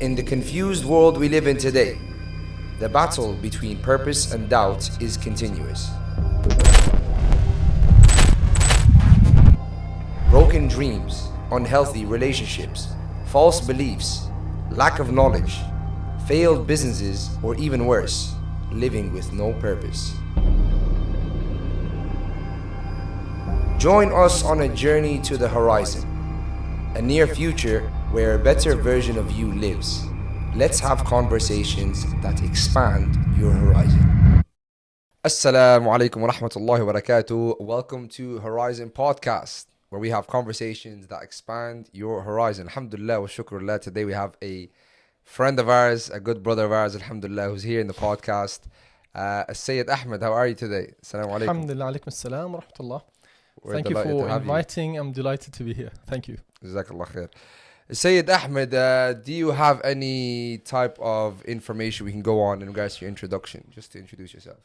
In the confused world we live in today, the battle between purpose and doubt is continuous. Broken dreams, unhealthy relationships, false beliefs, lack of knowledge, failed businesses, or even worse, living with no purpose. Join us on a journey to the horizon, a near future where a better version of you lives. Let's have conversations that expand your horizon. Assalamu alaikum wa rahmatullahi wa barakatuh. Welcome to Horizon Podcast, where we have conversations that expand your horizon. Alhamdulillah wa shukrullah. Today we have a friend of ours, a good brother of ours, alhamdulillah, who's here in the podcast. Sayyid Ahmed, how are you today? Assalamu alaikum. Alhamdulillah, alaikum assalam wa rahmatullah. Thank you for inviting. I'm delighted to be here. Thank you. Jazakallah khair. Sayyid Ahmed, do you have any type of information we can go on in regards to your introduction, just to introduce yourself?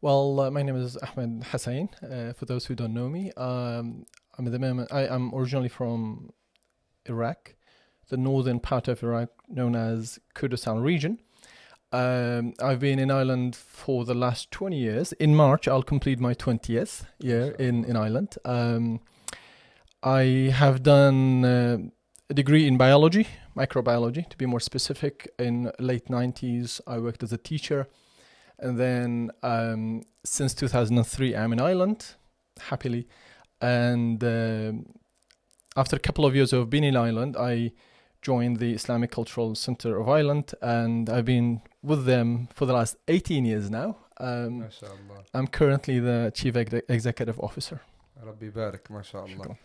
Well, my name is Ahmed Hasain. For those who don't know me, I'm originally from Iraq, the northern part of Iraq known as Kurdistan region. I've been in Ireland for the last 20 years. In March, I'll complete my 20th year in Ireland. I have done a degree in biology, microbiology, to be more specific. In late 90s, I worked as a teacher. And then since 2003, I'm in Ireland, happily. And after a couple of years of being in Ireland, I joined the Islamic Cultural Center of Ireland, and I've been with them for the last 18 years now. I'm currently the Chief Executive Officer. Rabbi barak, mashallah.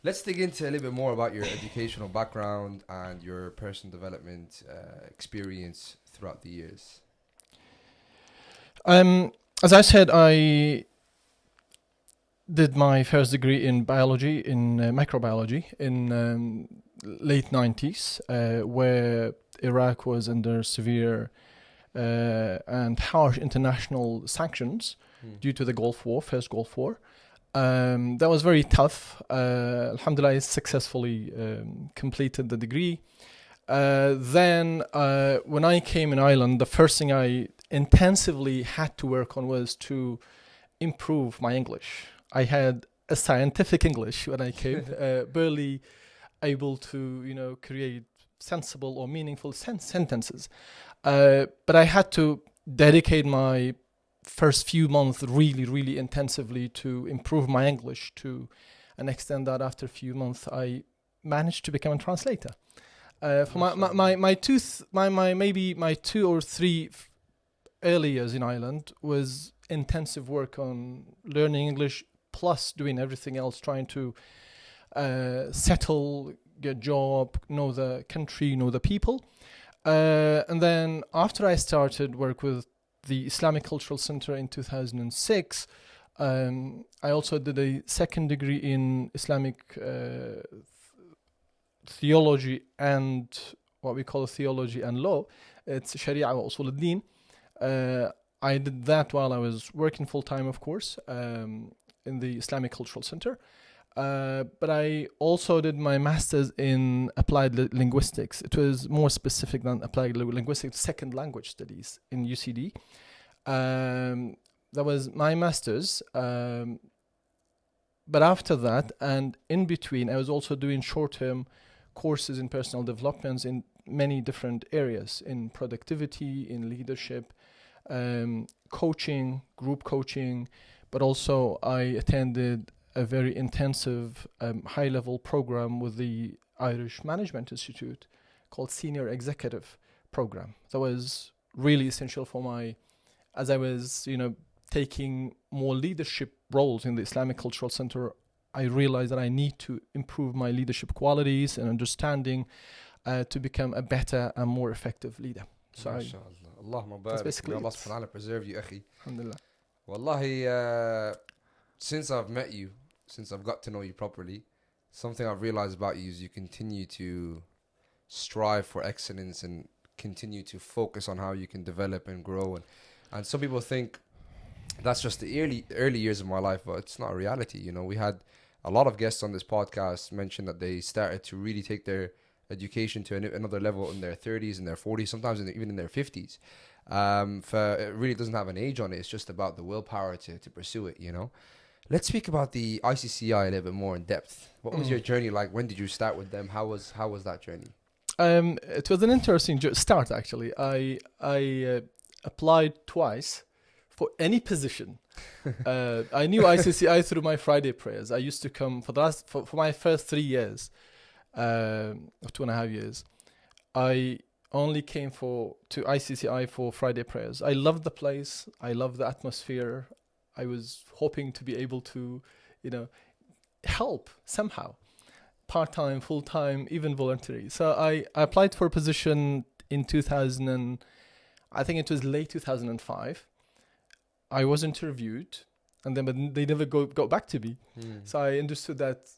Let's dig into a little bit more about your educational background and your personal development experience throughout the years. As I said, I did my first degree in biology, in microbiology, in late 90s, where Iraq was under severe and harsh international sanctions due to the Gulf War, first Gulf War. That was very tough. Alhamdulillah, I successfully completed the degree. Then when I came in Ireland, the first thing I intensively had to work on was to improve my English. I had a scientific English when I came, barely able to, create sensible or meaningful sentences. But I had to dedicate my first few months really intensively to improve my English to an extent that after a few months I managed to become a translator. For my 2 or 3 early years in Ireland was intensive work on learning English plus doing everything else, trying to settle, get a job, know the country, know the people. And then after I started work with the Islamic Cultural Center in 2006, I also did a second degree in Islamic theology and what we call theology and law. It's Sharia wa Usul Deen. I did that while I was working full-time, of course, in the Islamic Cultural Center. But I also did my master's in applied linguistics. It was more specific than applied linguistics, second language studies in UCD. That was my master's. But after that, and in between, I was also doing short-term courses in personal developments in many different areas, in productivity, in leadership, coaching, group coaching, but also I attended a very intensive high-level program with the Irish Management Institute called Senior Executive Program. That was really essential for as I was, taking more leadership roles in the Islamic Cultural Center, I realized that I need to improve my leadership qualities and understanding to become a better and more effective leader. So Allahumma barik. May Allah subhanahu wa ta'ala preserve you, akhi. Alhamdulillah. Wallahi, since I've met you, since I've got to know you properly, something I've realized about you is you continue to strive for excellence and continue to focus on how you can develop and grow. And some people think that's just the early years of my life, but it's not a reality. We had a lot of guests on this podcast mention that they started to really take their education to another level in their 30s, in their 40s, sometimes even in their 50s. It really doesn't have an age on it. It's just about the willpower to pursue it, you know. Let's speak about the ICCI a little bit more in depth. What was your journey like? When did you start with them? How was that journey? It was an interesting start, actually. I applied twice for any position. I knew ICCI through my Friday prayers. I used to come for my first 3 years, or 2.5 years. I only came to ICCI for Friday prayers. I loved the place. I loved the atmosphere. I was hoping to be able to, help somehow, part-time, full-time, even voluntary. So I applied for a position in 2000, I think it was late 2005. I was interviewed, and then but they never got back to me. So I understood that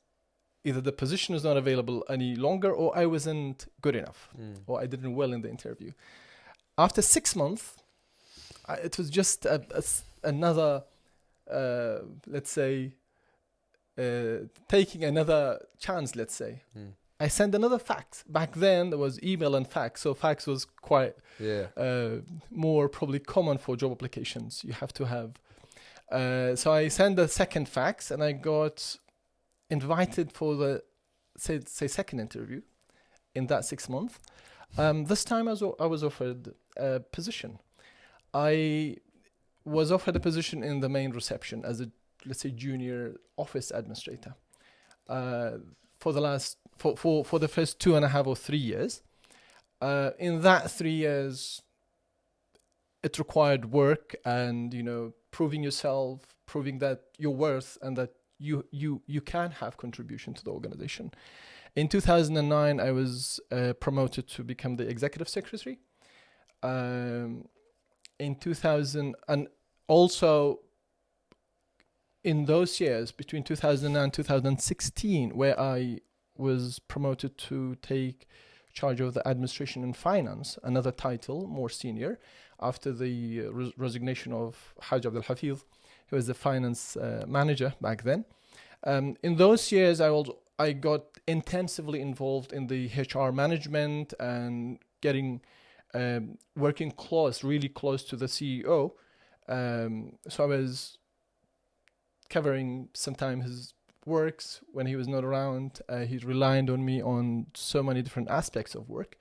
either the position was not available any longer, or I wasn't good enough, or I didn't well in the interview. After 6 months, it was just another, let's say, taking another chance, let's say. I sent another fax. Back then, there was email and fax, so fax was quite more probably common for job applications. You have to have. So I sent a second fax, and I got invited for the say second interview in that 6 months. This time I was offered a position. I was offered a position in the main reception as a, let's say, junior office administrator for the first 2.5 or 3 years. In that 3 years, it required work and, proving yourself, proving that you're worth and that you can have contribution to the organization. In 2009, I was promoted to become the executive secretary. In 2000, and also in those years between 2009 and 2016, where I was promoted to take charge of the administration and finance, another title, more senior, after the resignation of Haj Abdul Hafiz, who was the finance manager back then. In those years, I got intensively involved in the HR management and working really close to the CEO. So I was covering sometimes his works when he was not around. He relied on me on so many different aspects of work,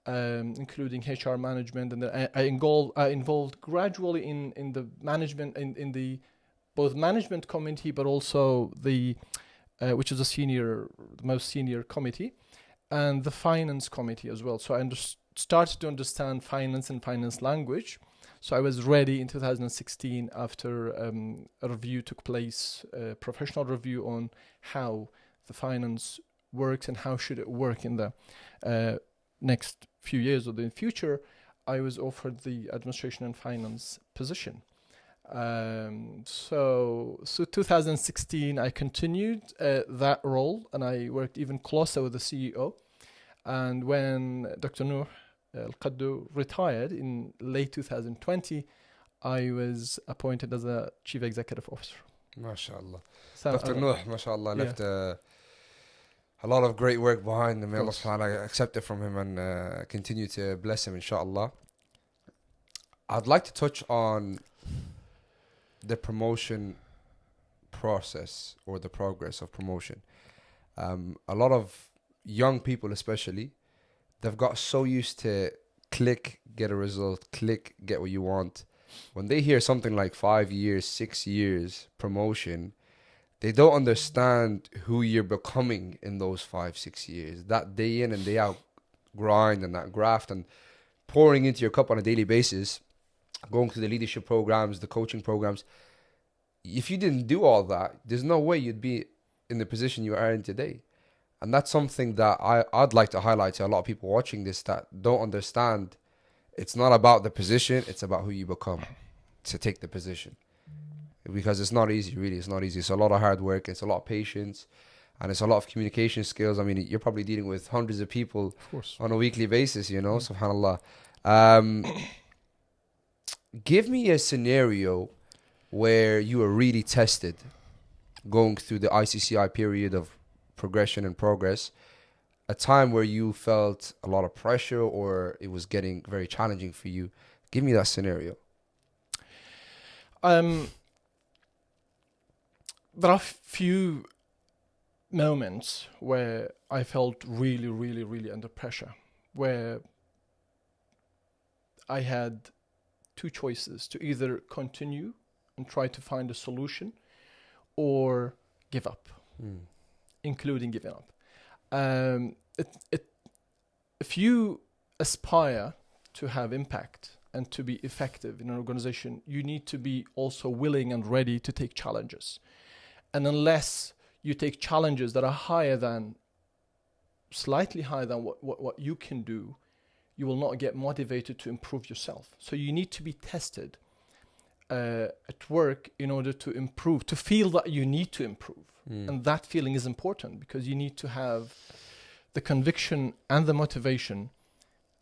including HR management, and I involved gradually in the management in the both management committee, but also the which is the most senior committee, and the finance committee as well. So I started to understand finance and finance language. So I was ready in 2016 after a review took place, a professional review on how the finance works and how should it work in the next few years or the future. I was offered the administration and finance position. So 2016, I continued that role, and I worked even closer with the CEO. And when Dr. Noor Al-Qaddu retired in late 2020, I was appointed as a chief executive officer. MashaAllah. So, Dr. Noor, MashaAllah, left a lot of great work behind him. May Allah subhanahu wa ta'ala accept it from him and continue to bless him, inshallah. I'd like to touch on the promotion process or the progress of promotion. A lot of young people especially, they've got so used to click, get a result, click, get what you want. When they hear something like 5 years, 6 years promotion, they don't understand who you're becoming in those 5-6 years. That day in and day out grind and that graft and pouring into your cup on a daily basis, going through the leadership programs, the coaching programs. If you didn't do all that, there's no way you'd be in the position you are in today. And that's something that I'd like to highlight to a lot of people watching this that don't understand. It's not about the position, it's about who you become to take the position. Because it's not easy, really. It's not easy. It's a lot of hard work, it's a lot of patience, and it's a lot of communication skills. I mean, you're probably dealing with hundreds of people on a weekly basis, subhanAllah. Give me a scenario where you were really tested going through the ICCI period of progression and progress, a time where you felt a lot of pressure or it was getting very challenging for you. Give me that scenario. There are few moments where I felt really, really, really under pressure, where I had two choices: to either continue and try to find a solution or give up, including giving up. If you aspire to have impact and to be effective in an organization, you need to be also willing and ready to take challenges. And unless you take challenges that are slightly higher than what you can do, you will not get motivated to improve yourself. So you need to be tested at work in order to improve, to feel that you need to improve. And that feeling is important because you need to have the conviction and the motivation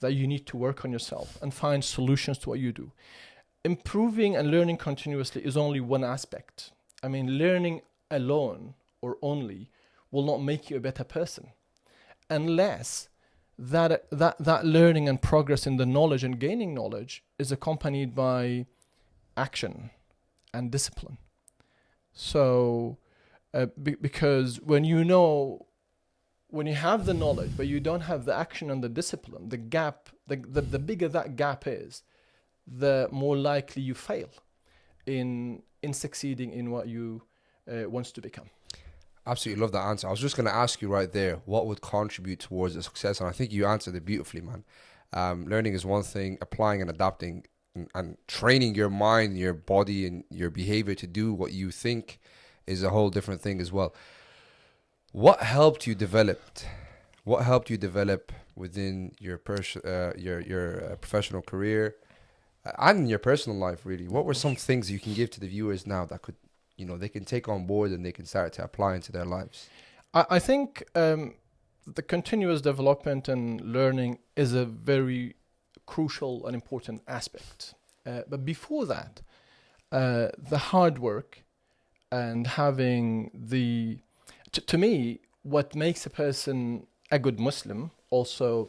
that you need to work on yourself and find solutions to what you do. Improving and learning continuously is only one aspect. I mean, learning alone or only will not make you a better person unless that learning and progress in the knowledge and gaining knowledge is accompanied by action and discipline. So, because when you have the knowledge but you don't have the action and the discipline, the gap, the bigger that gap is, the more likely you fail in succeeding in what you wants to become. Absolutely love that answer. I was just going to ask you right there, what would contribute towards the success? And I think you answered it beautifully, man. Learning is one thing, applying and adapting and training your mind, your body and your behavior to do what you think is a whole different thing as well. What helped you develop within your professional career and in your personal life, really? What were some things you can give to the viewers now that could, they can take on board and they can start to apply into their lives? I think the continuous development and learning is a very crucial and important aspect. But before that, the hard work and having to me, what makes a person a good Muslim also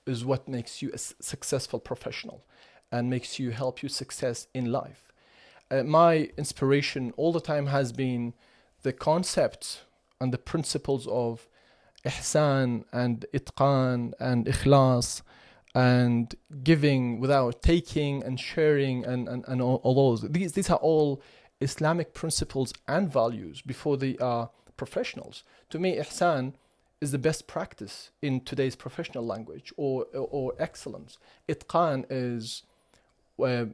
is what makes you a successful professional and help you success in life. My inspiration all the time has been the concepts and the principles of ihsan and itqan and ikhlas and giving without taking and sharing and all those. These are all Islamic principles and values before they are professionals. To me, ihsan is the best practice in today's professional language, or excellence. Itqan is the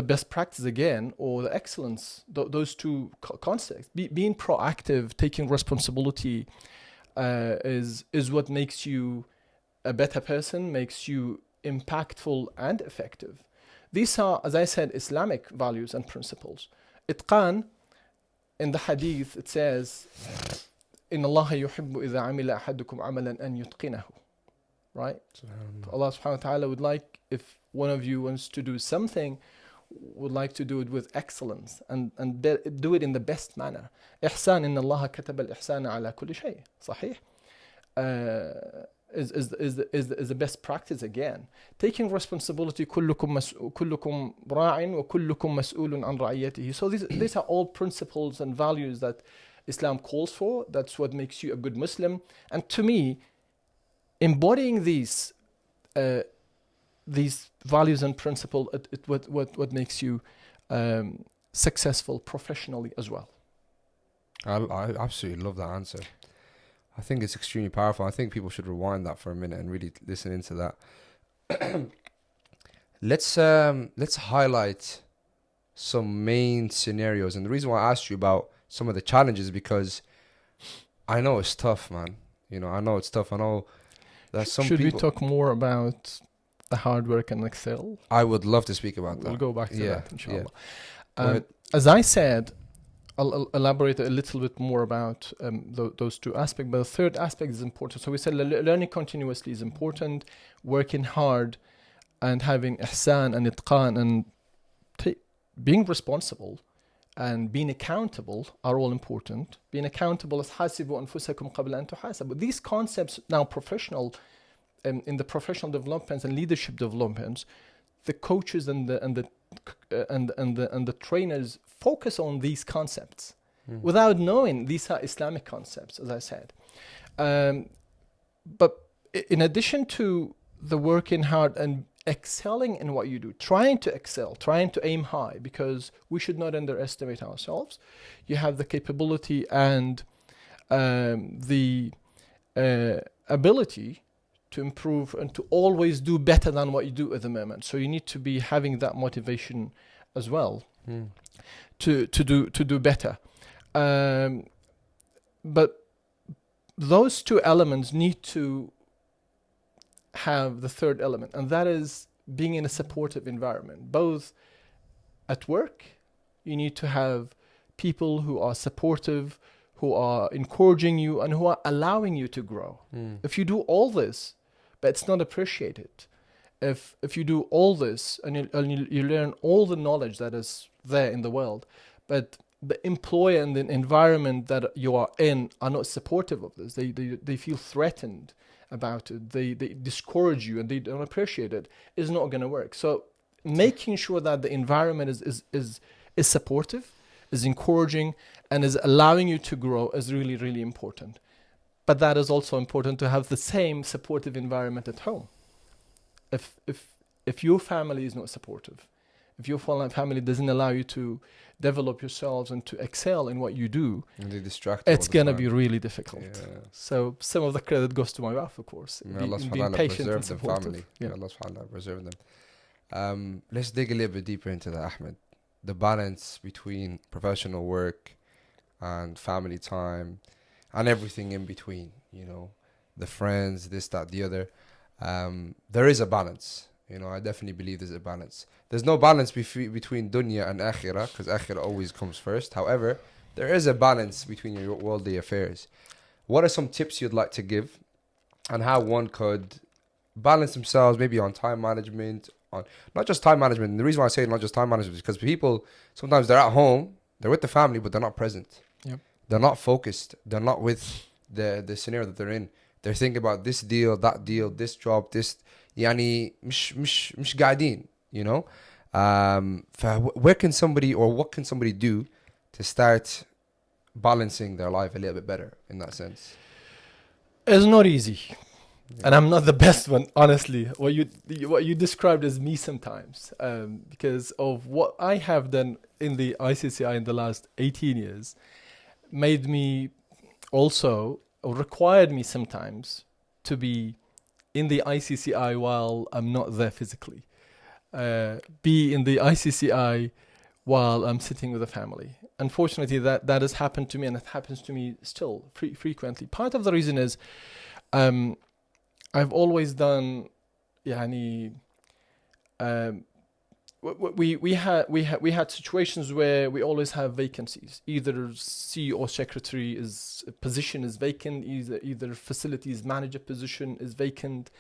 best practice again, or the excellence. Those two concepts. Being proactive, taking responsibility, is what makes you a better person, makes you impactful and effective. These are, as I said, Islamic values and principles. Itqan, in the hadith, it says, إِنَّ اللَّهَ يُحِبُّ إِذَا عَمِلَ أَحَدُكُمْ عَمَلًا أَن يُتْقِنَهُ. Right? Allah subhanahu wa ta'ala would like, if one of you wants to do something, would like to do it with excellence and do it in the best manner. إحسان إن الله كتب الإحسان على كل شيء. صحيح? Is the best practice again. Taking responsibility, كلكم راع وكلكم مسؤول عن رعيته. So these are all principles and values that Islam calls for. That's what makes you a good Muslim. And to me, embodying these values and principles, what makes you successful professionally as well. I absolutely love that answer. I think it's extremely powerful. I think people should rewind that for a minute and really listen into that. Let's highlight some main scenarios. And the reason why I asked you about some of the challenges is because I know it's tough, man. I know it's tough. I know that some people... Should we talk more about the hard work and Excel? I would love to speak about that. We'll go back to that, inshallah. As I said, I'll elaborate a little bit more about those two aspects, but the third aspect is important. So we said learning continuously is important, working hard and having ihsan and itqan and being responsible and being accountable are all important. Being accountable is حاسبوا أنفسكم قبل أن تحاسبوا. These concepts now in the professional developments and leadership developments, the coaches and the trainers focus on these concepts without knowing these are Islamic concepts, as I said. But in addition to the working hard and excelling in what you do, trying to excel, trying to aim high, because we should not underestimate ourselves. You have the capability and the ability to improve and to always do better than what you do at the moment. So you need to be having that motivation as well to do better. But those two elements need to have the third element, and that is being in a supportive environment. Both at work, you need to have people who are supportive, who are encouraging you, and who are allowing you to grow. If you do all this, but it's not appreciated, if you do all this and you learn all the knowledge that is there in the world, but the employer and the environment that you are in are not supportive of this, they feel threatened about it, they discourage you and they don't appreciate it, is not going to work. So making sure that the environment is supportive, is encouraging, and is allowing you to grow is really, really important. But that is also important to have the same supportive environment at home. If your family is not supportive, if your family doesn't allow you to develop yourselves and to excel in what you do, and they distract it's going to be really difficult. Yeah. So some of the credit goes to my wife, of course. May Allah being patient and preserve them, supportive. family. Yeah. May Allah subhanahu preserve them. Let's dig a little bit deeper into that, Ahmed. The balance between professional work and family time and everything in between, you know, the friends, this, that, the other. There is a balance. You know, I definitely believe there's a balance. There's no balance between dunya and akhirah, because akhirah always comes first. However, there is a balance between your worldly affairs. What are some tips you'd like to give on how one could balance themselves, maybe on time management, on not just time management? And the reason why I say not just time management is because people, sometimes they're at home, they're with the family, but they're not present. Yep. They're not focused. They're not with the scenario that they're in. They're thinking about this deal, that deal, this job, this. يعني مش قاعدين, you know. Where can somebody, or what can somebody do to start balancing their life a little bit better in that sense? It's not easy. Yeah. And I'm not the best one, honestly. What you described as me sometimes, because of what I have done in the ICCI in the last 18 years, made me also, or required me sometimes to be in the ICCI while I'm not there physically. Be in the ICCI while I'm sitting with the family. Unfortunately, that has happened to me, and it happens to me still frequently. Part of the reason is I've always done, we had situations where we always have vacancies. Either CEO secretary position is vacant, either facilities manager position is vacant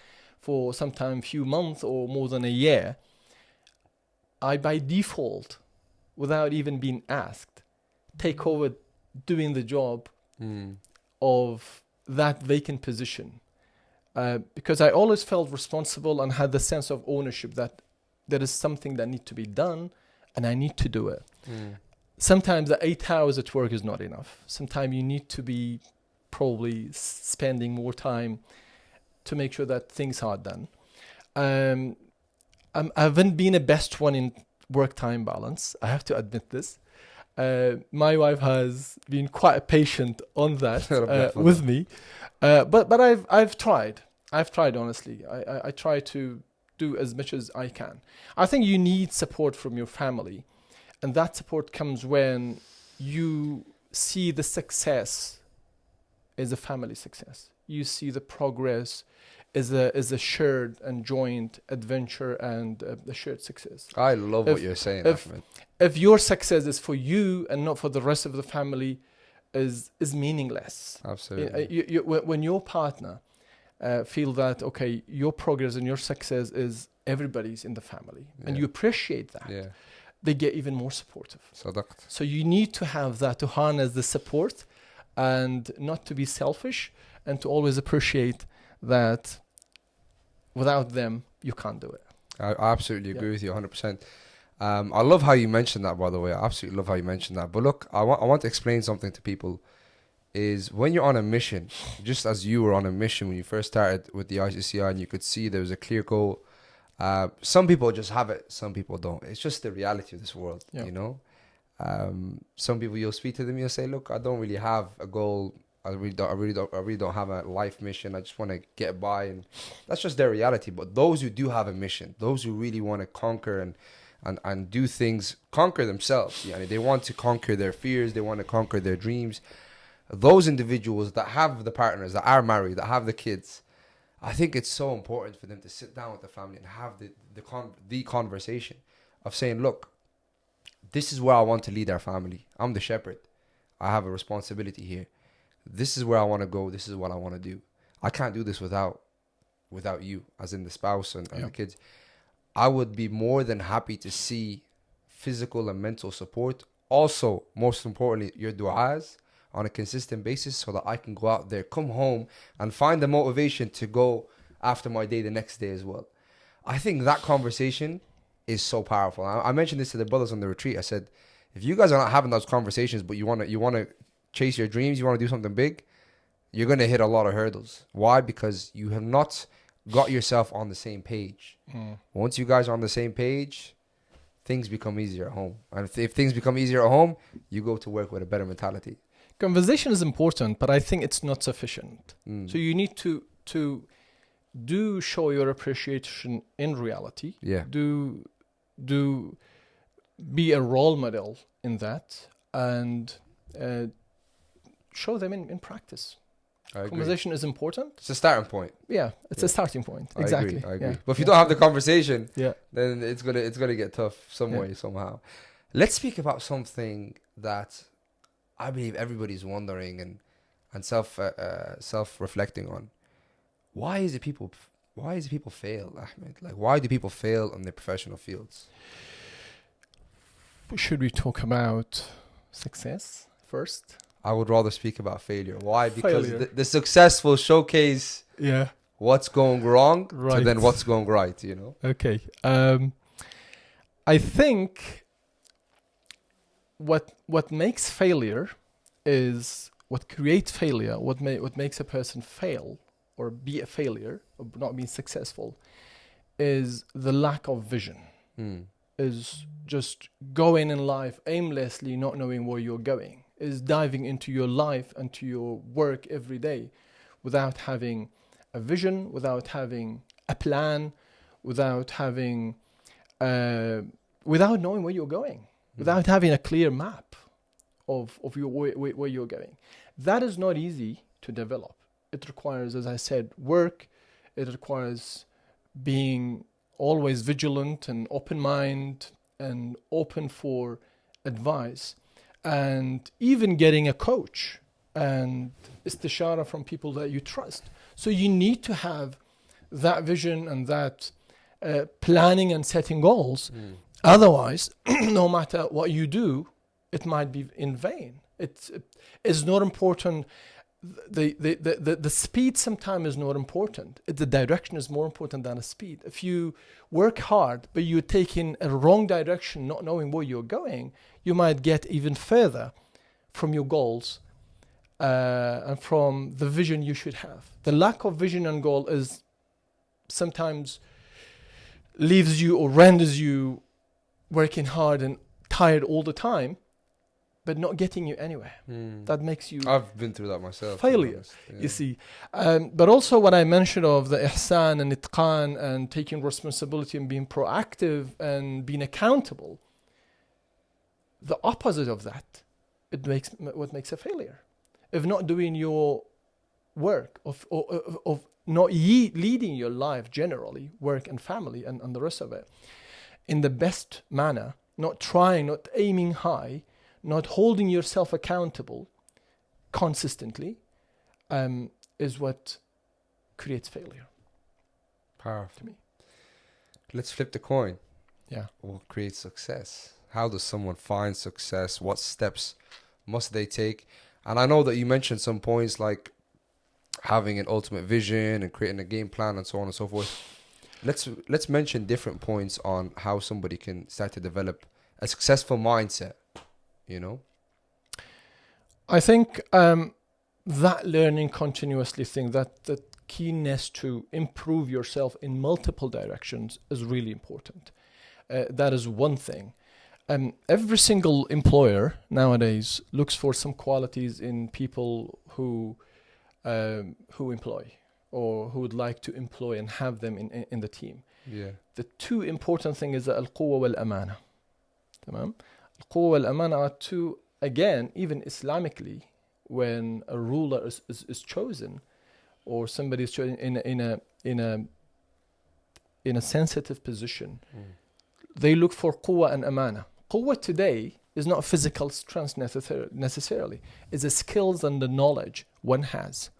for sometimes few months or more than a year. I by default, without even being asked, take over doing the job of that vacant position, because I always felt responsible and had the sense of ownership that there is something that needs to be done and I need to do it. Sometimes the 8 hours at work is not enough. Sometimes you need to be probably spending more time to make sure that things are done. I haven't been a best one in work-time balance. I have to admit this. My wife has been quite patient on that with me. But I've tried. Honestly. I try to do as much as I can. I think you need support from your family, and that support comes when you see the success as a family success. You see the progress as a shared and joint adventure and a shared success. I love what you're saying, Ahmed. If your success is for you and not for the rest of the family, is meaningless. Absolutely. When your partner feel that, okay, your progress and your success is everybody's in the family, and you appreciate that, they get even more supportive. صدقت. So you need to have that, to harness the support and not to be selfish, and to always appreciate that without them, you can't do it. I absolutely agree with you 100%. I love how you mentioned that, by the way. I absolutely love how you mentioned that. But look, I want to explain something to people. Is when you're on a mission, just as you were on a mission when you first started with the ICCI, and you could see there was a clear goal. Some people just have it, some people don't. It's just the reality of this world, you know. Some people, you'll speak to them, you'll say, "Look, I don't really have a goal. I really don't have a life mission. I just want to get by," and that's just their reality. But those who do have a mission, those who really want to conquer and do things, conquer themselves. Yeah, they want to conquer their fears. They want to conquer their dreams. Those individuals that have the partners, that are married, that have the kids, I think it's so important for them to sit down with the family and have the conversation of saying, "Look, this is where I want to lead our family. I'm the shepherd. I have a responsibility here. This is where I want to go. This is what I want to do. I can't do this without you," as in the spouse and the kids. I would be more than happy to see physical and mental support. Also, most importantly, your du'as on a consistent basis, so that I can go out there, come home, and find the motivation to go after my day the next day as well. I think that conversation is so powerful. I mentioned this to the brothers on the retreat. I said, if you guys are not having those conversations, but you want to chase your dreams, you want to do something big, you're going to hit a lot of hurdles. Why? Because you have not got yourself on the same page. Once you guys are on the same page, things become easier at home. And if things become easier at home, you go to work with a better mentality. Conversation is important, but I think it's not sufficient. So you need to do show your appreciation in reality. Yeah. Do be a role model in that, and show them in practice. Conversation is important. It's a starting point. Yeah, it's a starting point. Exactly. I agree. But if you don't have the conversation, then it's gonna get tough some way, somehow. Let's speak about something that I believe everybody's wondering and self-reflecting on. Why is it people fail, Ahmed? Like, why do people fail in their professional fields? Should we talk about success first? I would rather speak about failure. Why? Because the successful showcase what's going wrong to then what's going right, you know? Okay. I think what makes failure is what creates failure, what makes a person fail or be a failure or not being successful is the lack of vision. Is just going in life aimlessly, not knowing where you're going. Is diving into your life and to your work every day without having a vision, without having a plan, without having without knowing where you're going, without having a clear map of your where you're going. That is not easy to develop. It requires, as I said, work. It requires being always vigilant and open mind and open for advice, and even getting a coach and istishara from people that you trust. So you need to have that vision and that planning and setting goals. Otherwise, no matter what you do, it might be in vain. It's not important. The speed sometimes is not important. The direction is more important than the speed. If you work hard, but you're taking a wrong direction, not knowing where you're going, you might get even further from your goals and from the vision you should have. The lack of vision and goal is sometimes leaves you or renders you working hard and tired all the time, but not getting you anywhere. That makes you... I've been through that myself. Failure, you see. But also what I mentioned of the ihsan and itqan and taking responsibility and being proactive and being accountable, the opposite of that, what makes a failure. If not doing your work, of not leading your life generally, work and family and the rest of it, in the best manner, not trying, not aiming high, not holding yourself accountable consistently, is what creates failure. Powerful. To me. Let's flip the coin. Yeah. What creates success? How does someone find success? What steps must they take? And I know that you mentioned some points like having an ultimate vision and creating a game plan and so on and so forth. Let's mention different points on how somebody can start to develop a successful mindset, you know? I think that learning continuously thing, that keenness to improve yourself in multiple directions is really important. That is one thing. Every single employer nowadays looks for some qualities in people who employ or who would like to employ and have them in the team. Yeah. The two important thing is al-quwa wal-amana. Tamam? Al-quwa wal-amana are two, again, even Islamically, when a ruler is chosen or somebody is chosen in a sensitive position, they look for quwa and amana. Quwa today is not physical strength necessarily. It's the skills and the knowledge one has.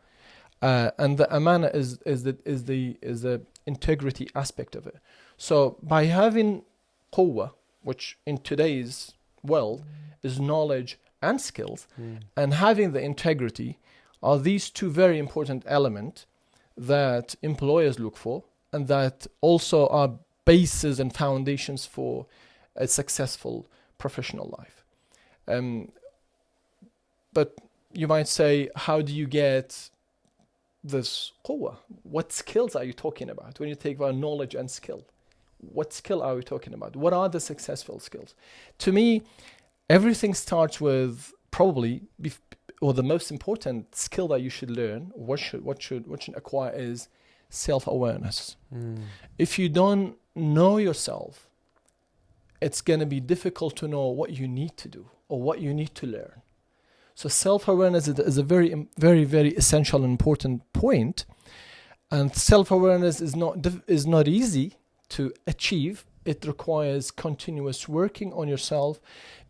And the amana is the integrity aspect of it. So by having quwa, which in today's world is knowledge and skills, and having the integrity, are these two very important elements that employers look for, and that also are bases and foundations for a successful professional life. But you might say, how do you get this quwa? What skills are you talking about when you take about knowledge and skill? What skill are we talking about? What are the successful skills? To me, everything starts with probably, or the most important skill that you should learn, what should acquire is self-awareness. If you don't know yourself, it's going to be difficult to know what you need to do or what you need to learn. So self-awareness is a very, very, very essential and important point. And self-awareness is not easy to achieve. It requires continuous working on yourself,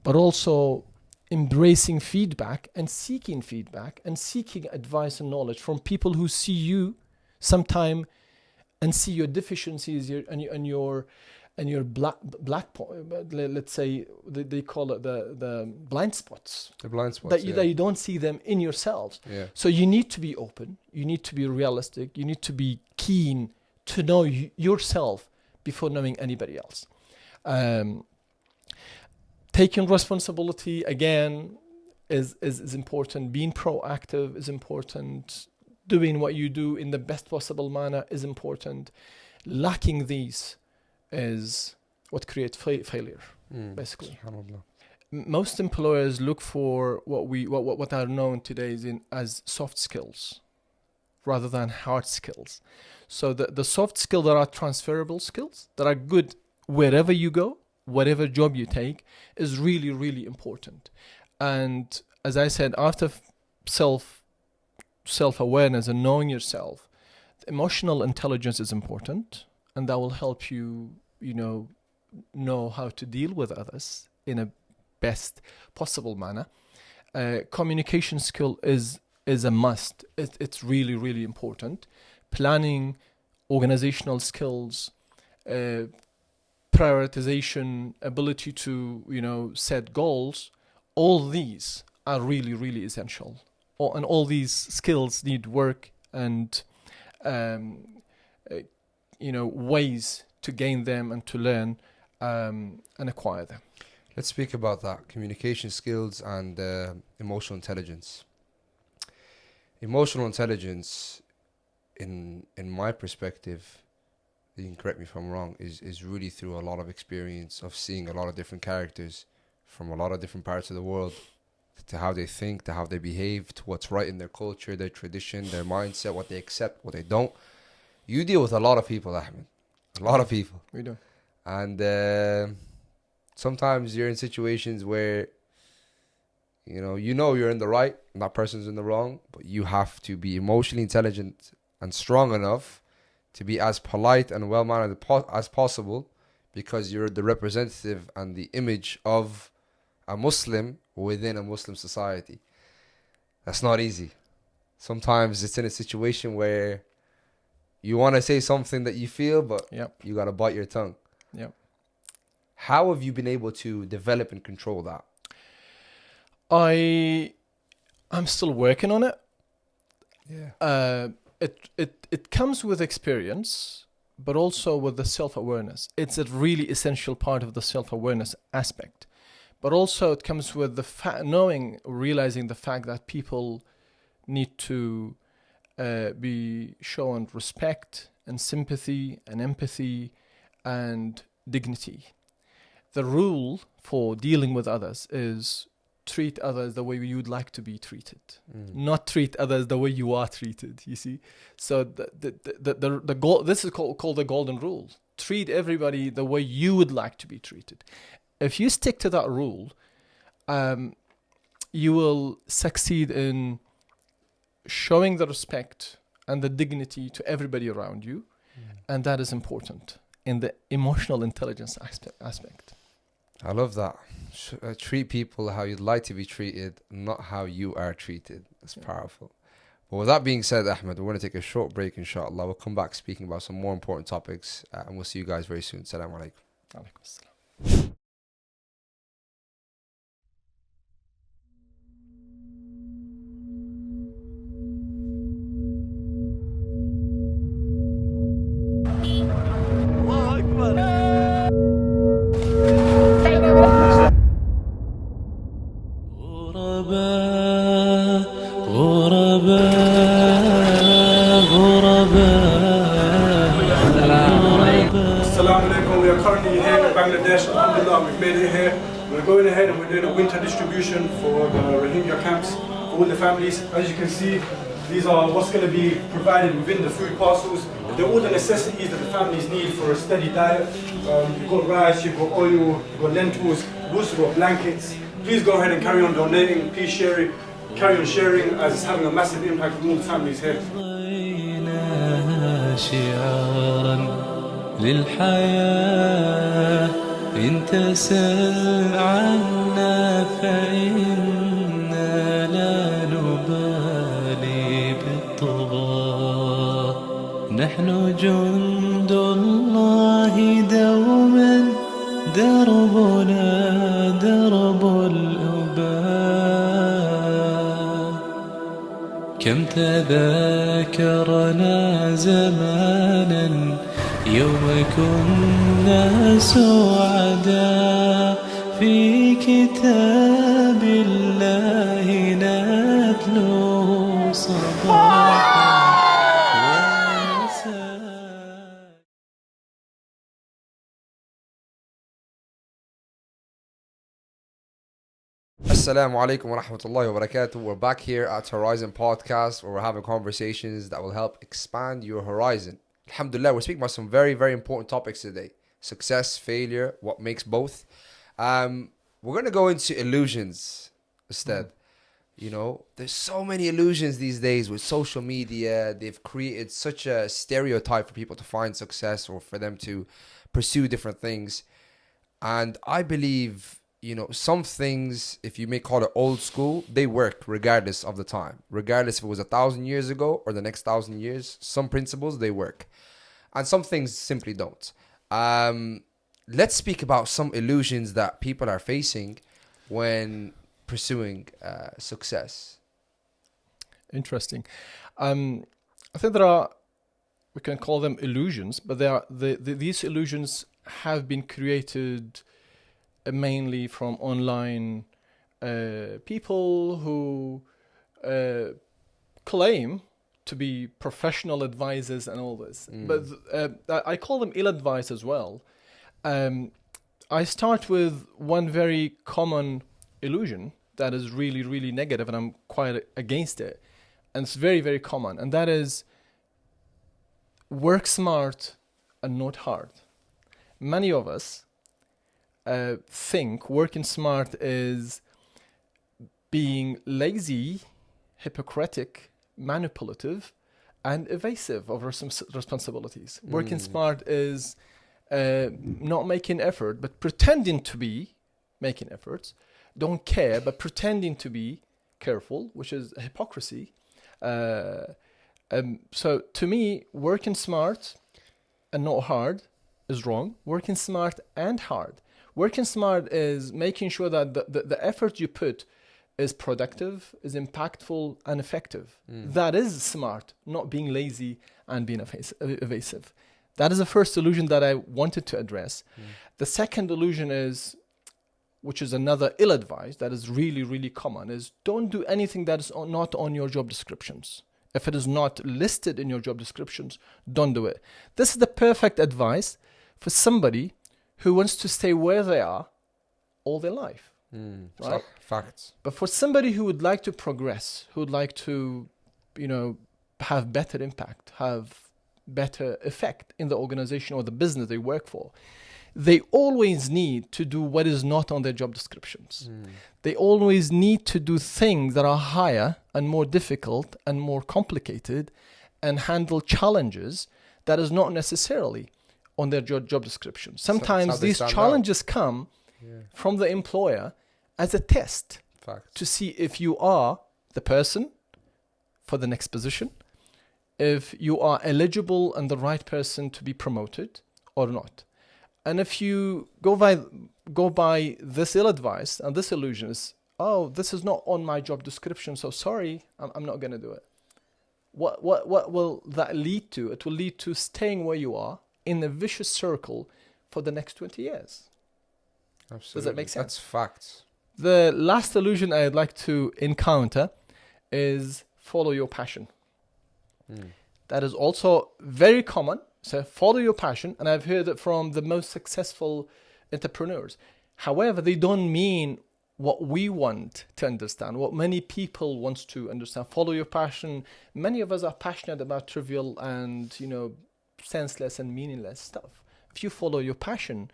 but also embracing feedback and seeking advice and knowledge from people who see you sometime and see your deficiencies and your black point. Let's say they call it the blind spots. The blind spots that you don't see them in yourselves. Yeah. So you need to be open. You need to be realistic. You need to be keen to know yourself before knowing anybody else. Taking responsibility again is important. Being proactive is important. Doing what you do in the best possible manner is important. Lacking these is what creates failure, basically. Most employers look for what are known today as soft skills rather than hard skills. So the soft skills that are transferable skills that are good wherever you go, whatever job you take, is really, really important. And as I said, after self-awareness and knowing yourself, emotional intelligence is important, and that will help you, know how to deal with others in a best possible manner. Communication skill is a must. It's really, really important. Planning, organizational skills, prioritization, ability to, set goals, all these are really, really essential. And all these skills need work and, ways to gain them and to learn and acquire them. Let's speak about that, communication skills and emotional intelligence. Emotional intelligence, in my perspective, you can correct me if I'm wrong, is really through a lot of experience of seeing a lot of different characters from a lot of different parts of the world, to how they think, to how they behave, to what's right in their culture, their tradition, their mindset, what they accept, what they don't. You deal with a lot of people, Ahmed. A lot of people. We do. And sometimes you're in situations where, you're in the right and that person's in the wrong, but you have to be emotionally intelligent and strong enough to be as polite and well-mannered as possible, because you're the representative and the image of a Muslim within a Muslim society. That's not easy. Sometimes it's in a situation where you want to say something that you feel, but you got to bite your tongue. Yep. How have you been able to develop and control that? I'm still working on it. Yeah. It comes with experience, but also with the self-awareness. It's a really essential part of the self-awareness aspect. But also it comes with the realizing the fact that people need to be shown respect and sympathy and empathy and dignity. The rule for dealing with others is treat others the way you would like to be treated, not treat others the way you are treated. You see, so the goal. This is called the golden rule. Treat everybody the way you would like to be treated. If you stick to that rule, you will succeed in showing the respect and the dignity to everybody around you, and that is important in the emotional intelligence aspect. I love that. Treat people how you'd like to be treated, not how you are treated. That's powerful. But with that being said, Ahmed, we're going to take a short break, inshallah. We'll come back speaking about some more important topics, and we'll see you guys very soon. Assalamu alaikum. Alaikum assalam. We are currently here in Bangladesh. Alhamdulillah, we've made it here. We're going ahead and we're doing a winter distribution for the Rohingya camps, for all the families. As you can see, these are what's going to be provided within the food parcels. They're all the necessities that the families need for a steady diet. You've got rice, you've got oil, you've got lentils, you've also got blankets. Please go ahead and carry on donating, please carry on sharing, as it's having a massive impact on all the families here. للحياة إن تسل عنا فإنا لا نبالي بالطغاة نحن جند الله دوما دربنا درب الأباء كم تذاكرنا زمانا يوم كنا سعدا في كتاب الله نتلو صباحا ومساء. Assalamu alaikum wa rahmatullahi wa barakatuh. We're back here at Horizon Podcast, where we're having conversations that will help expand your horizon. Alhamdulillah, we're speaking about some very, very important topics today. Success, failure, what makes both. We're going to go into illusions instead. You know, there's so many illusions these days with social media. They've created such a stereotype for people to find success or for them to pursue different things. And I believe, you know, some things, if you may call it old school, they work regardless of the time. Regardless if it was 1,000 years ago or the next 1,000 years, some principles, they work. And some things simply don't. Let's speak about some illusions that people are facing when pursuing success. Interesting. I think we can call them illusions, but these illusions have been created mainly from online people who claim to be professional advisors and all this. But I call them ill advice as well. I start with one very common illusion that is really, really negative, and I'm quite against it. And it's very, very common. And that is work smart and not hard. Many of us think working smart is being lazy, hypocritic, manipulative, and evasive of responsibilities. Working smart is not making effort, but pretending to be making efforts. Don't care, but pretending to be careful, which is hypocrisy. So to me, working smart and not hard is wrong. Working smart and hard, Working smart is making sure that the effort you put is productive, is impactful, and effective. That is smart, not being lazy and being evasive. That is the first illusion that I wanted to address. The second illusion is, which is another ill advice that is really, really common, is don't do anything that is not on your job descriptions. If it is not listed in your job descriptions, don't do it. This is the perfect advice for somebody who wants to stay where they are all their life. Right? Facts. But for somebody who would like to progress, who would like to, have better impact, have better effect in the organization or the business they work for, they always need to do what is not on their job descriptions. They always need to do things that are higher and more difficult and more complicated and handle challenges that is not necessarily on their job description. Sometimes these challenges come from the employer as a test to see if you are the person for the next position, if you are eligible and the right person to be promoted or not. And if you go by this ill advice and this illusion is, this is not on my job description, so sorry, I'm not going to do it. What will that lead to? It will lead to staying where you are in a vicious circle for the next 20 years. Absolutely. Does that make sense? That's facts. The last illusion I'd like to encounter is follow your passion. That is also very common. So follow your passion, and I've heard it from the most successful entrepreneurs. However, they don't mean what we want to understand, what many people want to understand. Follow your passion. Many of us are passionate about trivial and, senseless and meaningless stuff. If you follow your passion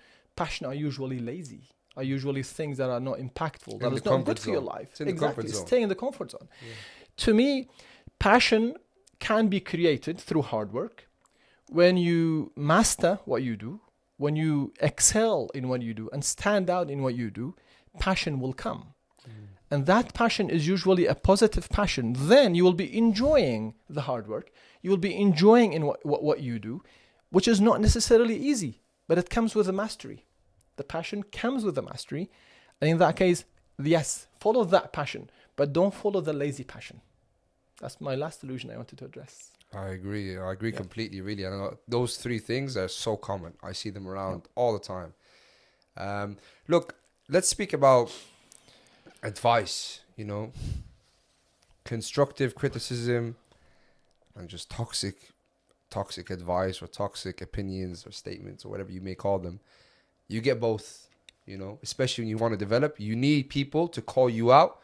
are usually lazy, are usually things that are not impactful, that is not good for your life. Exactly, stay in the comfort zone. To me, passion can be created through hard work. When you master what you do, when you excel in what you do and stand out in what you do, passion will come. And that passion is usually a positive passion. Then you will be enjoying the hard work. You will be enjoying in what you do, which is not necessarily easy, but it comes with a mastery. The passion comes with the mastery. And in that case, yes, follow that passion, but don't follow the lazy passion. That's my last illusion I wanted to address. I agree completely, really. I know those three things are so common. I see them around all the time. Look, let's speak about advice, constructive criticism and just toxic advice or toxic opinions or statements or whatever you may call them. You get both, especially when you want to develop. You need people to call you out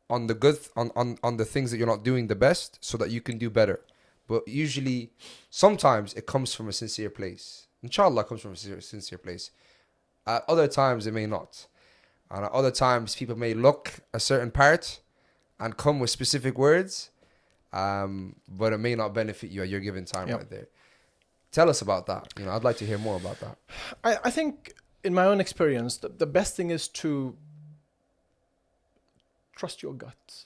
on the good, on the things that you're not doing the best so that you can do better. But usually, sometimes it comes from a sincere place. Inshallah, it comes from a sincere place. At other times, it may not. And at other times, people may look a certain part and come with specific words, but it may not benefit you at your given time right there. Tell us about that. I'd like to hear more about that. I think, in my own experience, the best thing is to trust your gut.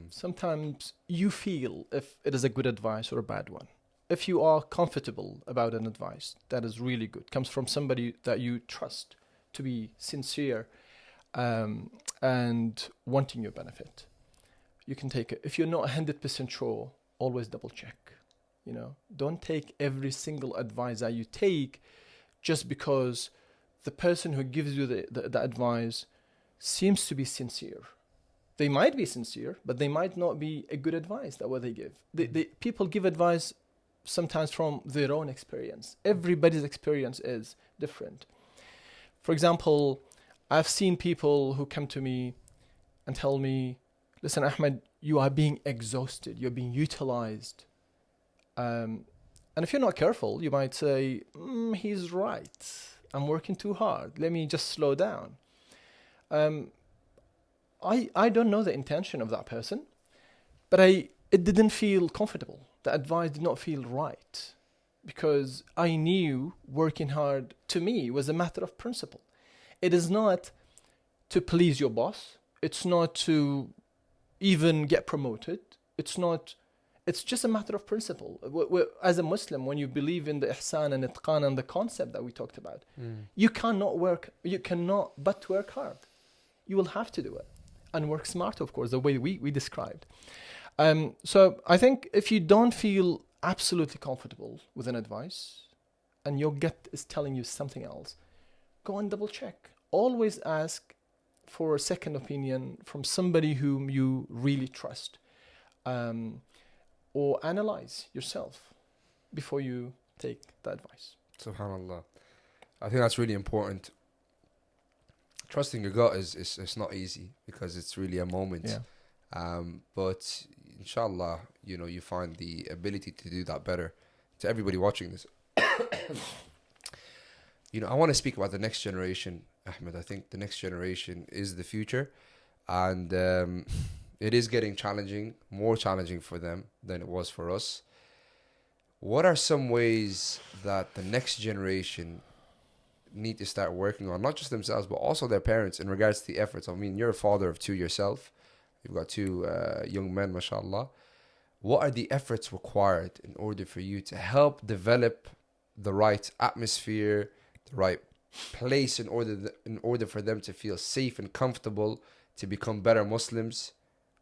Sometimes you feel if it is a good advice or a bad one. If you are comfortable about an advice that is really good, comes from somebody that you trust to be sincere and wanting your benefit, you can take it. If you're not 100% sure, always double check. Don't take every single advice that you take just because the person who gives you the advice seems to be sincere. They might be sincere, but they might not be a good advice that what they give. People give advice sometimes from their own experience. Everybody's experience is different. For example, I've seen people who come to me and tell me, listen, Ahmed, you are being exhausted. You're being utilized. And if you're not careful, you might say, he's right. I'm working too hard. Let me just slow down. I don't know the intention of that person, but it didn't feel comfortable. The advice did not feel right because I knew working hard to me was a matter of principle. It is not to please your boss. It's not to even get promoted. It's not it's just a matter of principle. As a Muslim, when you believe in the ihsan and itqan and the concept that we talked about, you cannot but work hard. You will have to do it. And work smart, of course, the way we described. So I think if you don't feel absolutely comfortable with an advice and your gut is telling you something else, go and double check. Always ask for a second opinion from somebody whom you really trust. Or analyze yourself before you take the advice. SubhanAllah. I think that's really important. Trusting your gut is not easy because it's really a moment. Yeah. But inshallah, you find the ability to do that better. To everybody watching this, I want to speak about the next generation, Ahmed. I think the next generation is the future, and it is getting challenging, more challenging for them than it was for us. What are some ways that the next generation need to start working on, not just themselves, but also their parents in regards to the efforts? I mean, you're a father of two yourself. You've got two young men, mashallah. What are the efforts required in order for you to help develop the right atmosphere, the right place in order for them to feel safe and comfortable to become better Muslims?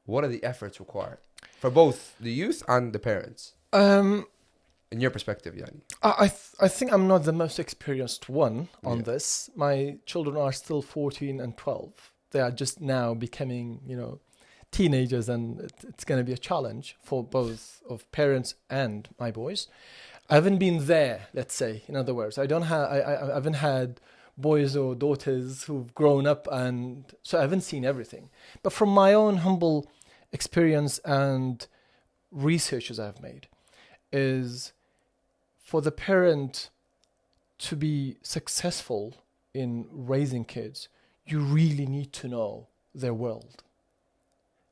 What are the efforts required for both the youth and the parents? In your perspective, Yani. I think I'm not the most experienced one on this. My children are still 14 and 12. They are just now becoming, teenagers, and it's going to be a challenge for both of parents and my boys. I haven't been there, let's say. In other words, I haven't had boys or daughters who've grown up, and so I haven't seen everything. But from my own humble experience and researches I've made, is for the parent to be successful in raising kids, you really need to know their world.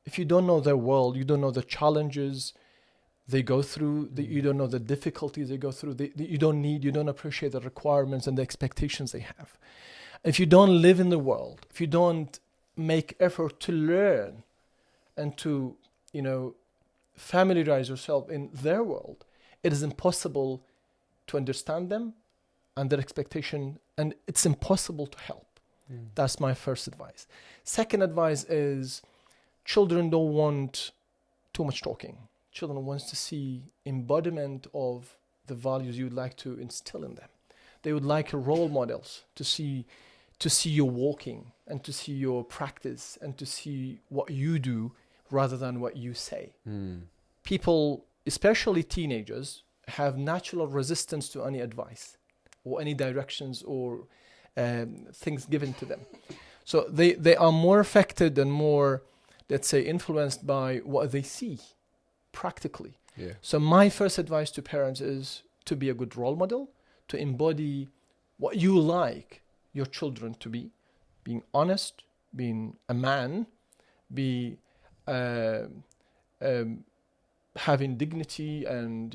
If you don't know their world, you don't know the challenges they go through, you don't know the difficulties they go through, you don't appreciate the requirements and the expectations they have. If you don't live in the world, if you don't make effort to learn and to, familiarize yourself in their world, it is impossible to understand them and their expectation, and it's impossible to help. That's my first advice. Second advice is children don't want too much talking. Children want to see embodiment of the values you would like to instill in them. They would like role models to see you walking and to see your practice and to see what you do rather than what you say. People, especially teenagers, have natural resistance to any advice or any directions or things given to them. So they are more affected and more, let's say, influenced by what they see practically. Yeah. So my first advice to parents is to be a good role model, to embody what you like your children to be, being honest, being a man, be having dignity and,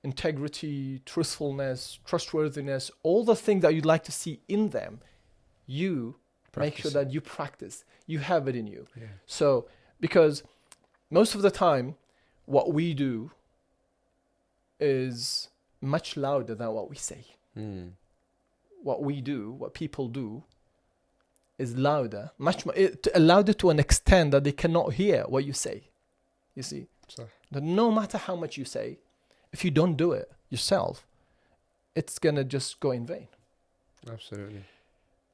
integrity, truthfulness, trustworthiness, all the things that you'd like to see in them, you make sure that you practice. You have it in you. Yeah. So, because most of the time, what we do is much louder than what we say. What we do, what people do, is louder, much more, louder to an extent that they cannot hear what you say. You see? That no matter how much you say, if you don't do it yourself, it's going to just go in vain. Absolutely.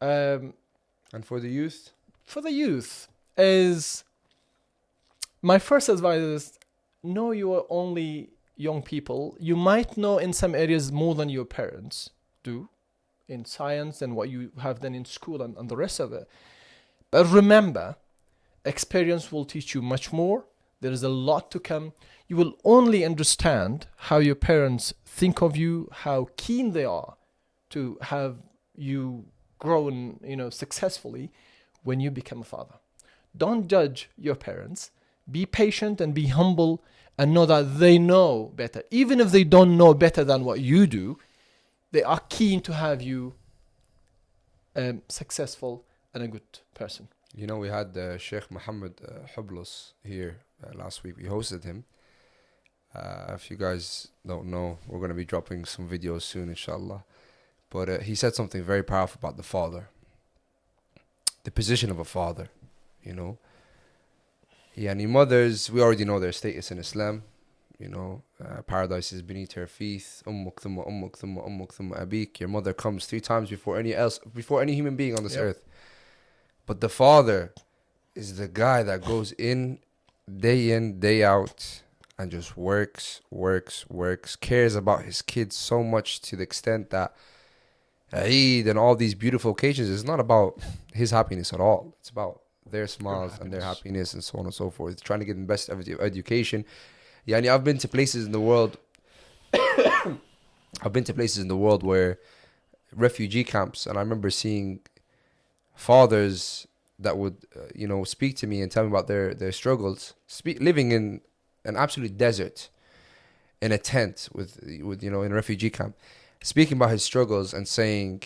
And for the youth? For the youth is, my first advice is, know you are only young people. You might know in some areas more than your parents do, in science and what you have done in school and the rest of it. But remember, experience will teach you much more. There is a lot to come. You will only understand how your parents think of you, how keen they are to have you grown, successfully when you become a father. Don't judge your parents. Be patient and be humble and know that they know better. Even if they don't know better than what you do, they are keen to have you successful and a good person. We had Sheikh Muhammad Hublos here last week. We hosted him. If you guys don't know, we're going to be dropping some videos soon, inshallah. But he said something very powerful about the father. The position of a father, you know. Yani mothers, we already know their status in Islam. You know, paradise is beneath her feet. Ummuk thumma ummuk thumma ummuk thumma abik. Your mother comes 3 times before any human being on this earth. But the father is the guy that goes in, day out, and just works, cares about his kids so much to the extent that Eid and all these beautiful occasions is not about his happiness at all. It's about their smiles and their happiness and so on and so forth. Trying to get the best education. Yani, I've been to places in the world. I've been to places in the world where refugee camps, and I remember seeing fathers that would, speak to me and tell me about their struggles. Living in an absolute desert, in a tent with in a refugee camp, speaking about his struggles and saying,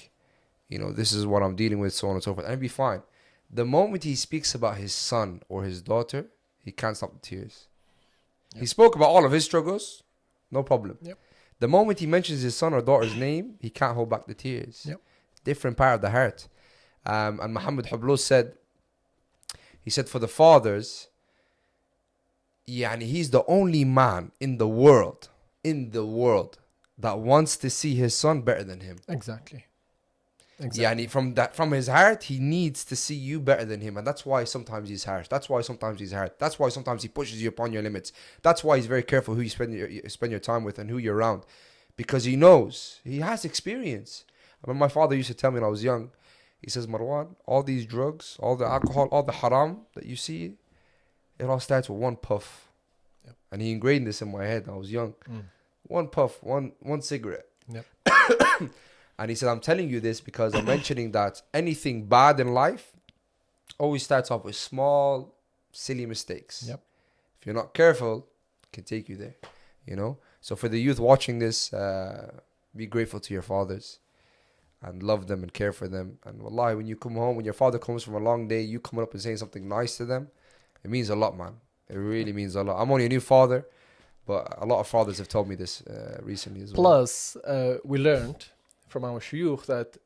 this is what I'm dealing with, so on and so forth, and it'd be fine. The moment he speaks about his son or his daughter, he can't stop the tears. He spoke about all of his struggles, no problem. The moment he mentions his son or daughter's name, he can't hold back the tears. Different part of the heart. And Muhammad Hublus said, for the fathers, he's the only man in the world that wants to see his son better than him. Exactly. From his heart, he needs to see you better than him, and that's why sometimes he's harsh. That's why sometimes he's hard. That's why sometimes he pushes you upon your limits. That's why he's very careful who you spend your time with and who you're around, because he knows, he has experience. I remember my father used to tell me when I was young. He says, Marwan, all these drugs, all the alcohol, all the haram that you see, it all starts with one puff. And he ingrained this in my head when I was young. One puff, one cigarette. And he said, I'm telling you this because I'm mentioning that anything bad in life always starts off with small, silly mistakes. If you're not careful, it can take you there, So for the youth watching this, be grateful to your fathers and love them and care for them. And wallahi, when you come home, when your father comes from a long day, you coming up and saying something nice to them, it means a lot, man. It really means a lot. I'm only a new father, but a lot of fathers have told me this recently as well. Plus, we learned from our shuyukh that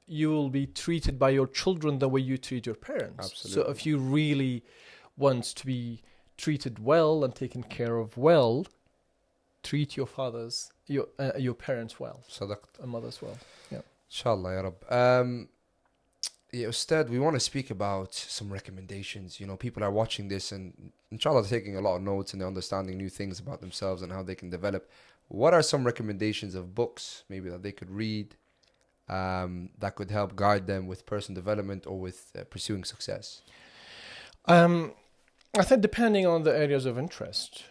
you will be treated by your children the way you treat your parents. Absolutely. So if you really want to be treated well and taken care of well, treat your parents well. Sadaqt. And mothers well. Inshallah, ya Rab. Ustad, we want to speak about some recommendations. People are watching this and inshallah taking a lot of notes and they're understanding new things about themselves and how they can develop. What are some recommendations of books maybe that they could read that could help guide them with personal development or with pursuing success? I think depending on the areas of interest,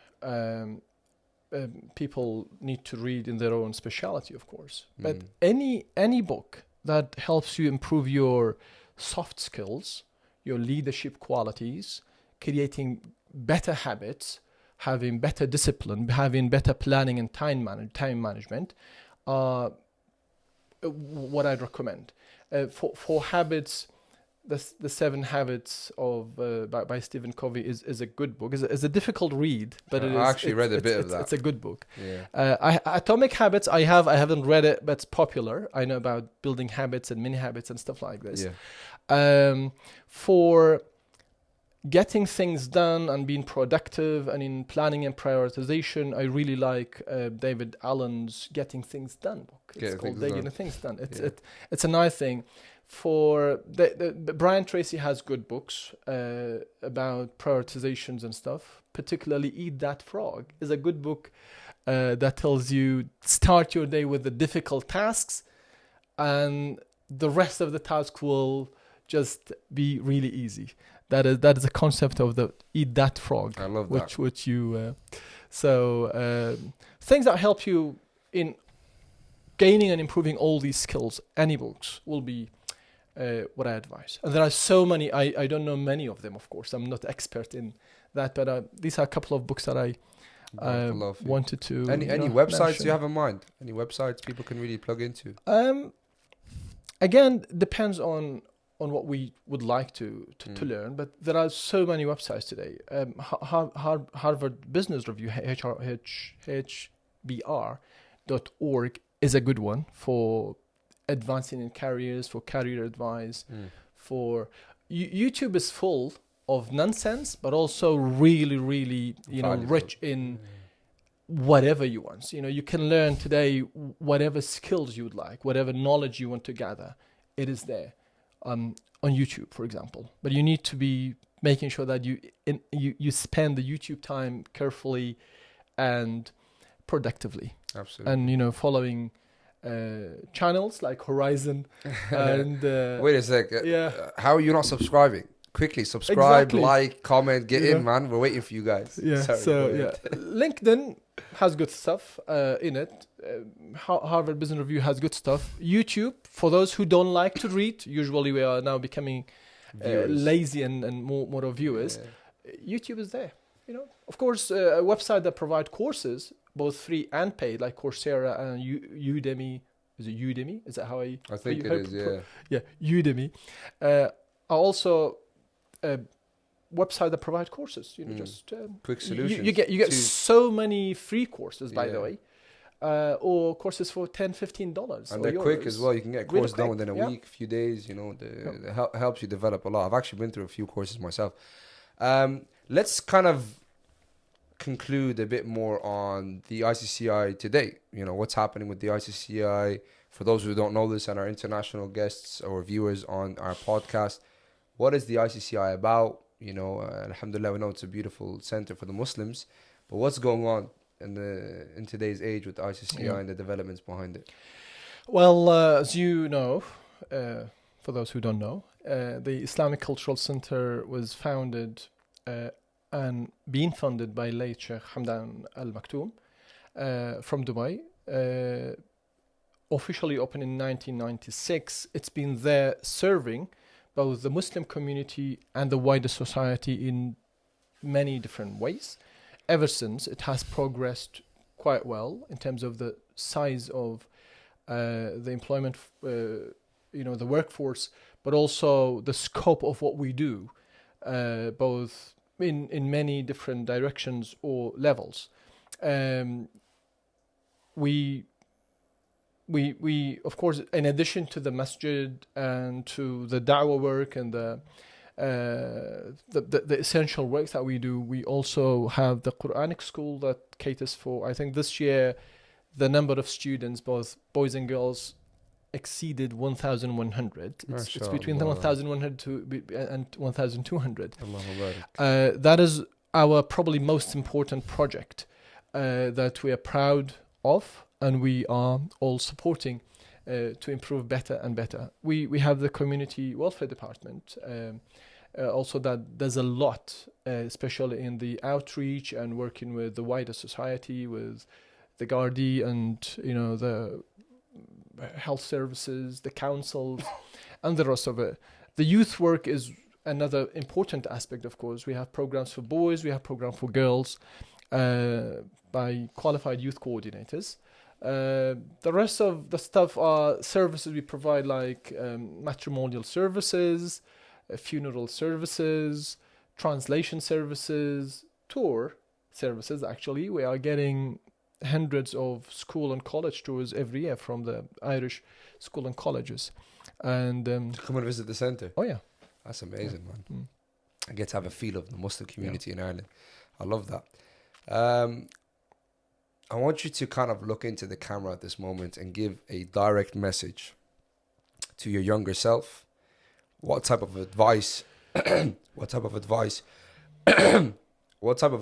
people need to read in their own speciality, of course. But any book that helps you improve your soft skills, your leadership qualities, creating better habits, having better discipline, having better planning and time management, what I'd recommend. For habits, the 7 Habits of by Stephen Covey is a good book. It's a difficult read, but I actually read a bit of that. It's a good book. Atomic Habits, I haven't read it, but it's popular. I know about building habits and mini habits and stuff like this. For getting things done and being productive and in planning and prioritization, I really like David Allen's Getting Things Done book. It's called Getting Things Done. It's a nice thing. For the Brian Tracy has good books about prioritizations and stuff. Particularly Eat That Frog is a good book that tells you start your day with the difficult tasks and the rest of the task will just be really easy. That is a concept of the Eat That Frog. I love that. Which you things that help you in gaining and improving all these skills. Any books will be what I advise. And there are so many. I don't know many of them, of course. I'm not expert in that, but these are a couple of books that I wanted to. Any websites mention. You have in mind? Any websites people can really plug into? Again, depends on on what we would like to learn, but there are so many websites today. Harvard Business Review, HBR.org, is a good one for advancing in careers, for career advice. For YouTube is full of nonsense, but also really, really, rich in whatever you want. You can learn today whatever skills you would like, whatever knowledge you want to gather. It is there on YouTube, for example. But you need to be making sure that you spend the YouTube time carefully and productively. Absolutely. And following channels like Horizon and Wait a sec. How are you not subscribing? Quickly subscribe, Exactly. Like, comment, get in, man. We're waiting for you guys. Sorry, LinkedIn has good stuff in it. Harvard Business Review has good stuff. YouTube, for those who don't like to read, usually we are now becoming lazy and more of viewers. YouTube is there. Of course, a website that provide courses, both free and paid, like Coursera and Udemy. Is it Udemy? Is that how I think it is, yeah, Udemy. Are also a website that provide courses. Just quick solutions. You get so many free courses, by the way, or courses for $10-15. And they're quick as well. You can get a course done within a week, few days. It helps you develop a lot. I've actually been through a few courses myself. Let's kind of conclude a bit more on the ICCI today. What's happening with the ICCI. For those who don't know this, and our international guests or viewers on our podcast, what is the ICCI about? Alhamdulillah, we know it's a beautiful center for the Muslims, but what's going on in today's age with the ICCI and the developments behind it? Well, as you know, for those who don't know, the Islamic Cultural Center was founded and being funded by late Sheikh Hamdan Al Maktoum from Dubai. Officially opened in 1996. It's been there serving both the Muslim community and the wider society in many different ways. Ever since, it has progressed quite well in terms of the size of the employment, the workforce, but also the scope of what we do, both in many different directions or levels. We of course, in addition to the masjid and to the da'wah work and the essential work that we do, we also have the Quranic school that caters for, I think this year, the number of students, both boys and girls, exceeded 1,100. It's between 1,100 and 1,200. That is our probably most important project that we are proud of, and we are all supporting to improve better and better. We have the community welfare department also that does a lot, especially in the outreach and working with the wider society, with the Gardaí and the health services, the councils, and the rest of it. The youth work is another important aspect, of course. We have programs for boys, we have programs for girls by qualified youth coordinators. The rest of the stuff are services we provide, like matrimonial services, funeral services, translation services, tour services. Actually, we are getting hundreds of school and college tours every year from the Irish school and colleges. And to come and visit the center. Oh yeah, that's amazing, man. I get to have a feel of the Muslim community in Ireland. I love that. I want you to kind of look into the camera at this moment and give a direct message to your younger self. What type of advice what type of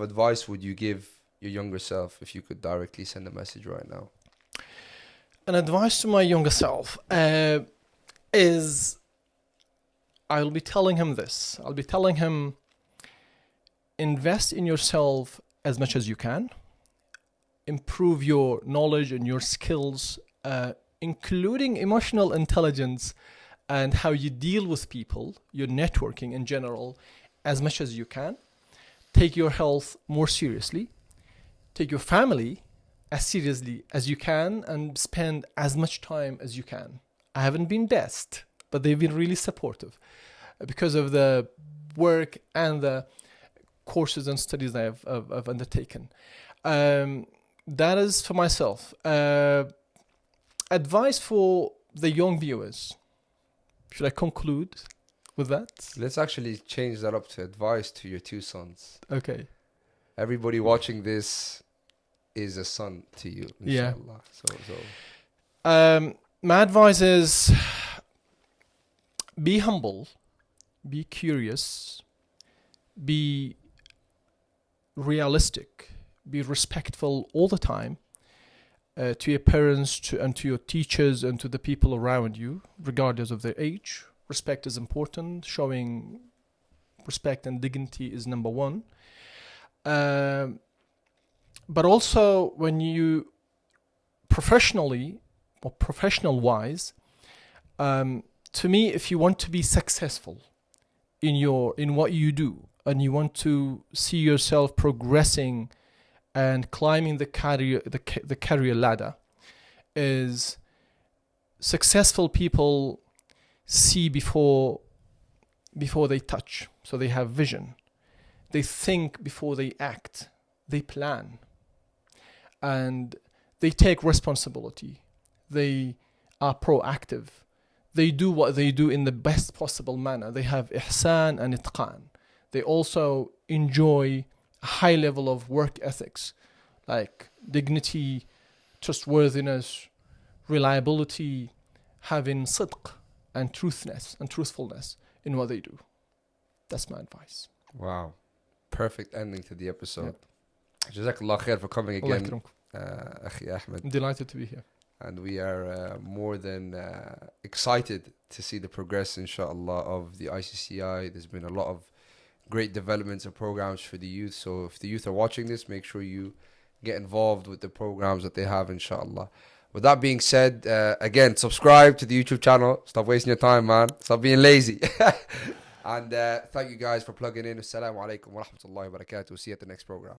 advice would you give your younger self if you could directly send a message right now? An advice to my younger self is, I'll be telling him this. I'll be telling him, invest in yourself as much as you can. Improve your knowledge and your skills, including emotional intelligence and how you deal with people, your networking in general, as much as you can. Take your health more seriously. Take your family as seriously as you can, and spend as much time as you can. I haven't been best. but they've been really supportive because of the work and the courses and studies that I've undertaken. That is for myself. Advice for the young viewers. Should I conclude with that? Let's actually change that up to advice to your 2 sons. Okay. Everybody watching this is a son to you, Yeah. inshallah. So. My advice is be humble, be curious, be realistic, be respectful all the time to your parents and to your teachers and to the people around you, regardless of their age. Respect is important. Showing respect and dignity is number one. But also when you professionally or professional wise, to me, if you want to be successful in what you do and you want to see yourself progressing and climbing the career ladder, is successful people see before they touch. So they have vision. They think before they act. They plan. And they take responsibility. They are proactive. They do what they do in the best possible manner. They have ihsan and itqan. They also enjoy a high level of work ethics, like dignity, trustworthiness, reliability, having sidq and truthfulness in what they do. That's my advice. Wow. Perfect ending to the episode. Jazakallah khair for coming again, Akhi Ahmed. I'm delighted to be here. And we are more than excited to see the progress, inshallah, of the ICCI. There's been a lot of great developments and programs for the youth. So if the youth are watching this, make sure you get involved with the programs that they have, inshallah. With that being said, again, subscribe to the YouTube channel. Stop wasting your time, man. Stop being lazy. And thank you guys for plugging in. Assalamu alaikum wa rahmatullahi wa barakatuh. See you at the next program.